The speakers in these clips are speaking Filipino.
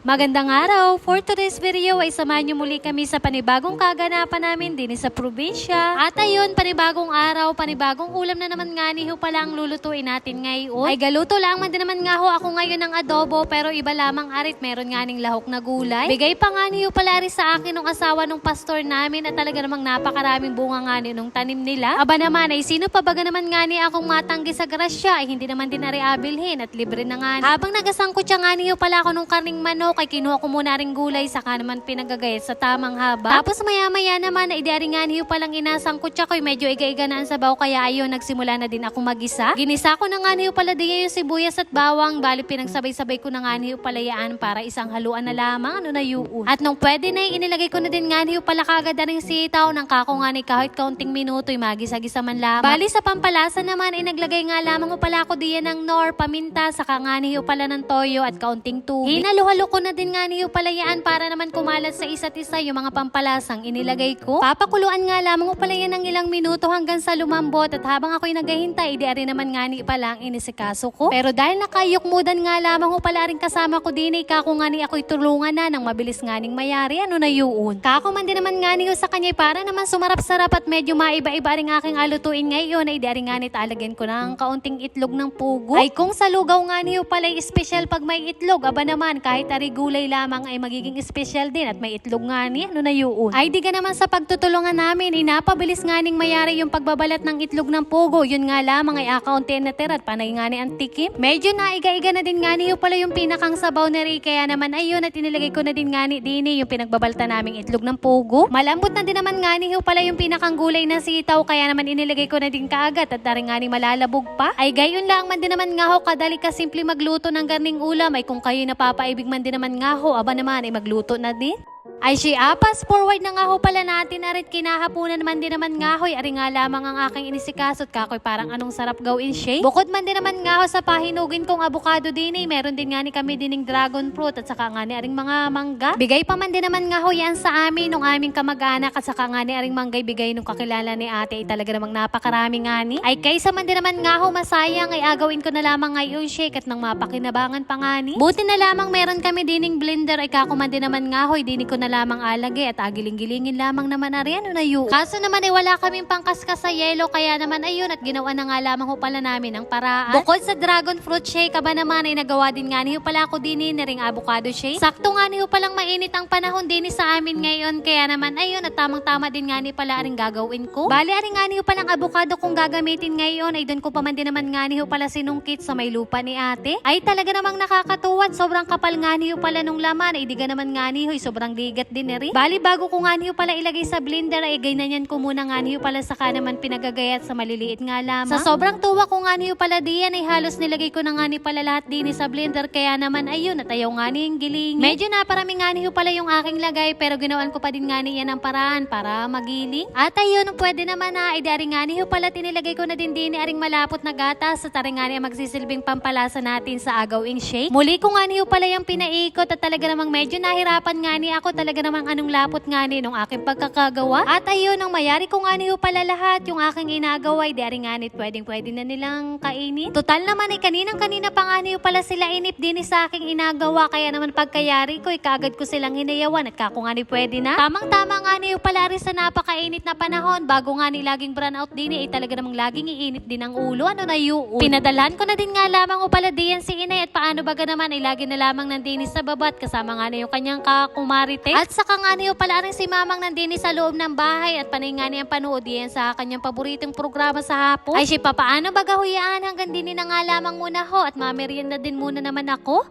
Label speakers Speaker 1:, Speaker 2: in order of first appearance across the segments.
Speaker 1: Magandang araw! For today's video ay samahan niyo muli kami sa panibagong kaganapan namin din sa probinsya. At ayun, panibagong araw, panibagong ulam na naman nga ni ho pala ang lulutuin natin ngayon. Ay galuto lang man din naman nga ho ako ngayon ng adobo, pero iba lamang arit, meron nga ning lahok na gulay. Bigay pa nga ni ho pala rin sa akin ng asawa ng pastor namin at talaga namang napakaraming bunga nga ni nung tanim nila. Aba naman ay sino pa baga naman nga ni akong matanggi sa grasya ay hindi naman din nariabilhin at libre na nga. Habang nagasangkot siya nga ni ho pala ako nung karning manok ay kinuha ko muna ring gulay saka naman pinagagayat sa tamang haba. Tapos maya-maya naman ay diaringan hiyo palang inasangkot siya ko medyo iga-iga na ang sabaw kaya ayun nagsimula na din ako magisa. Ginisa ko na nga niyo pala diya yung sibuyas at bawang bali pinagsabay-sabay ko na nga niyo pala yaan para isang haluan na lamang ano na yuun. At nung pwede na inilagay ko na din nga niyo pala kagad na ring sitaw ng kako nga ni kahit kaunting minuto ay magisa-gisa man lamang. Bali sa pampalasa naman ay naglagay nga lamang ko pala ako diyan ng nor, paminta, saka nga niyo pala ng toyo at kaunting tubig. Hinalo-halo ko na din nga niyo palayaan para naman kumalat sa isa't isa yung mga pampalasang inilagay ko. Papakuluan nga lamang ko pala yan ng ilang minuto hanggang sa lumambot at habang ako'y naghahintay, di rin naman nga ni pala ang inisikaso ko. Pero dahil nakayukmudan nga lamang ko pala rin kasama ko din ay kako nga ni ako'y tulungan na ng mabilis nga ning mayari ano na yun. Kako man din naman nga niyo sa kanya para naman sumarap-sarap at medyo maiba-iba rin aking alutuin ngayon ay di rin nga ni talagyan ko ng kaunting itlog ng pugo. Ay kung sa lugaw nga niyo pala special pag may itlog, aba naman kahit ari gulay lamang ay magiging special din at may itlog nga ni ano na yun. Ay di ka naman sa pagtutulungan namin inapabilis nga ning mayari yung pagbabalat ng itlog ng pugo. Yun nga lamang ay akaunti na tira at panay nga ni antikim. Medyo naiga-iga na din nga niyo pala yung pinakang sabaw na rin kaya naman ayun at inilagay ko na din nga ni Dini yung pinagbabalta naming itlog ng pugo. Malambot na din naman nga niyo pala yung pinakang gulay na sitaw kaya naman inilagay ko na din kaagad at daring nga ni malalabog pa. Ay gayon lang man din naman nga ho kadali ka simple magluto ng garning ulam ay kung kayo napapaibig man din naman nga ho aba naman ay magluto na din. Ay pass forward na nga ho pala natin arit kinahapunan man din naman nga ho'y ari nga lamang ang aking inisikasot kakoy parang anong sarap gawin siya. Bukod man din naman nga ho sa pahinugin kong abukado din ay meron din nga ni kami dining dragon fruit at saka nga ni aring mga mangga. Bigay pa man din naman nga ho yan sa amin nung aming kamag-anak at saka nga ni aring manggay bigay nung kakilala ni ate ay talaga namang napakarami nga ni. Ay kaysa man din naman nga ho masayang ay agawin ko na lamang ngayon shake at nang mapakinabangan pa nga ni. Buti na lamang meron kami dining blender ay kako man din naman nga ho'y dini ko na lamang alagay at agiling-gilingin lamang naman na rin na yun. Kaso naman ay wala kaming pangkaskas sa yelo kaya naman ayun at ginawa na nga lamang ho pala namin ang paraan. Bukod sa dragon fruit shake aba naman ay nagawa din nga niyo pala ako din na ring avocado shake. Sakto nga niyo palang mainit ang panahon din sa amin ngayon kaya naman ayun at tamang-tama din nga ni pala ring gagawin ko. Bali aring nga niyo palang avocado kung gagamitin ngayon ay doon ko pa man din naman nga niyo pala sinungkit sa may lupa ni ate. Ay talaga namang nakakatuwa sobrang kapal nga niyo pala nung laman ay diga naman nga niyo sobrang ligat din Bali bago ko nga niyo pala ilagay sa blender ay ganyan ko muna nga niyo pala saka naman pinagagayat sa maliliit nga lamang. Sa sobrang tuwa ko nga niyo pala diyan ay halos nilagay ko na nga ni pala lahat din sa blender kaya naman ayun at ayaw nga niyong giling. Medyo naparami nga niyo pala yung aking lagay pero ginawan ko pa din nga niya ng paraan para magiling. At ayun pwede naman na ay dari nga niyo pala tinilagay ko na din aring malapot na gatas at aring nga niya magsisilbing pampalasa natin sa agawing shake. Muli ko nga niyo pala yung pinaikot at talaga namang medyo nahirapan nga ni ako talaga namang anong lapot nga ni nung aking pagkakagawa. At ayun, ang mayari ko nga niyo pala lahat yung aking inagawa ay dari nga nit pwedeng na nilang kainin. Total naman ay kaninang-kanina pa nga niyo pala sila inip din sa aking inagawa kaya naman pagkayari ko ikagad ko silang hinayawan at kako nga ni pwede na. Tamang-tama nga niyo pala rin sa napakainit na panahon bago nga ni laging brown out din ay talaga namang laging iinit din ang ulo ano na yun. Pinadalhan ko na din nga lamang o pala diyan si inay at paano baga naman ay lagi na lamang nandinis sa babat kasama nga na yung kanyang kakumarite. At saka nga niyo pala rin si mamang nandini sa loob ng bahay at panay nga niyang panood yan sa kanyang paboritong programa sa hapon. Ay papaano baga huyaan hanggang dini na nga lamang muna ho at mamerienda din muna naman ako.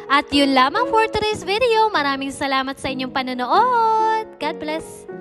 Speaker 1: At yun lamang for today's video. Maraming salamat sa inyong panonood. God bless.